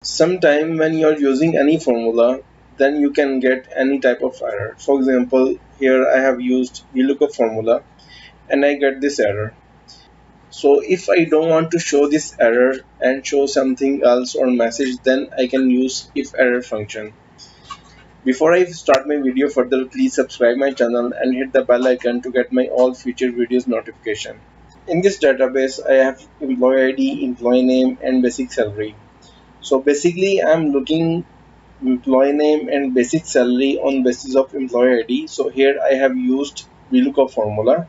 Sometime when you're using any formula, then you can get any type of error. For example, here I have used VLOOKUP formula and I get this error. So if I don't want to show this error and show something else or message, then I can use if error function. Before I start my video further, please subscribe my channel and hit the bell icon to get my all future videos notification. In this database, I have employee ID, employee name, and basic salary. So basically, I'm looking employee name and basic salary on basis of employee ID. So here I have used VLOOKUP formula.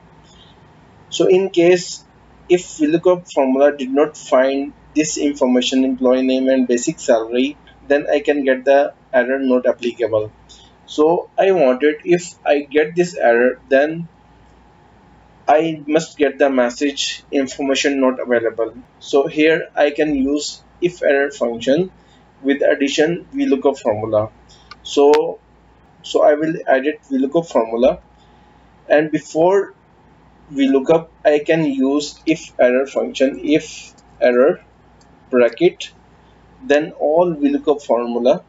So in case if VLOOKUP formula did not find this information, employee name and basic salary, then I can get the error not applicable. So I wanted, if I get this error, then I must get the message information not available. So here I can use if error function with addition VLOOKUP formula. So I will edit VLOOKUP formula, and before VLOOKUP I can use if error function, if error bracket, then all VLOOKUP formula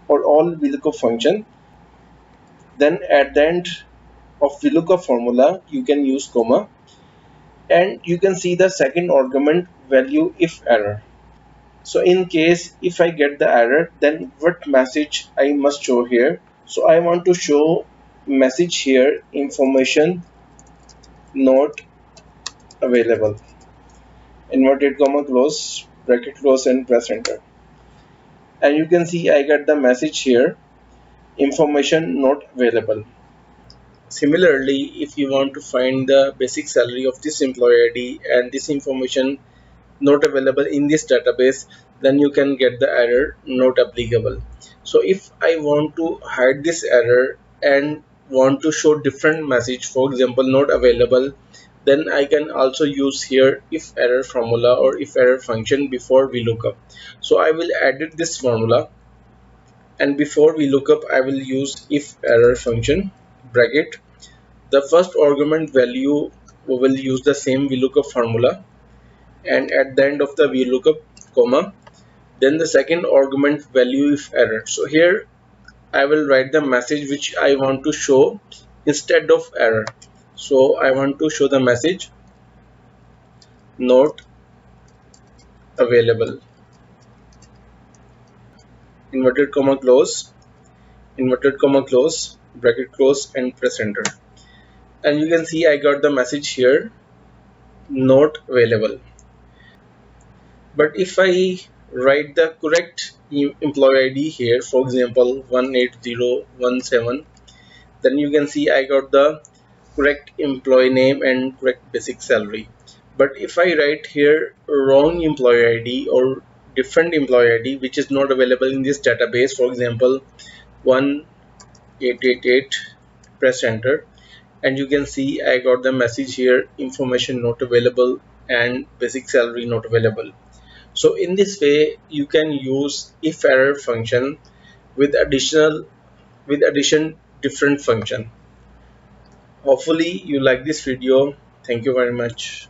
or all VLOOKUP function. Then at the end of VLOOKUP formula you can use comma, and you can see the second argument value if error. So in case if I get the error, then what message I must show here? So I want to show message here, information not available, inverted comma close, bracket close, and press enter. And you can see I get the message here, information not available. Similarly, if you want to find the basic salary of this employee ID and this information not available in this database, then you can get the error not applicable. So if I want to hide this error and want to show different message, for example not available, then I can also use here if error formula or if error function before VLOOKUP. So I will edit this formula, and before VLOOKUP I will use if error function bracket. The first argument value, we will use the same VLOOKUP formula, and at the end of the VLOOKUP comma, then the second argument value if error. So here I will write the message which I want to show instead of error. So I want to show the message not available, inverted comma close, inverted comma close, bracket close, and press enter. And you can see I got the message here not available. But if I write the correct employee ID here, for example 18017, then you can see I got the correct employee name and correct basic salary. But if I write here wrong employee ID or different employee ID which is not available in this database, for example 1888, press enter, and you can see I got the message here, information not available and basic salary not available. So in this way you can use if error function with addition different function. Hopefully you like this video. Thank you very much.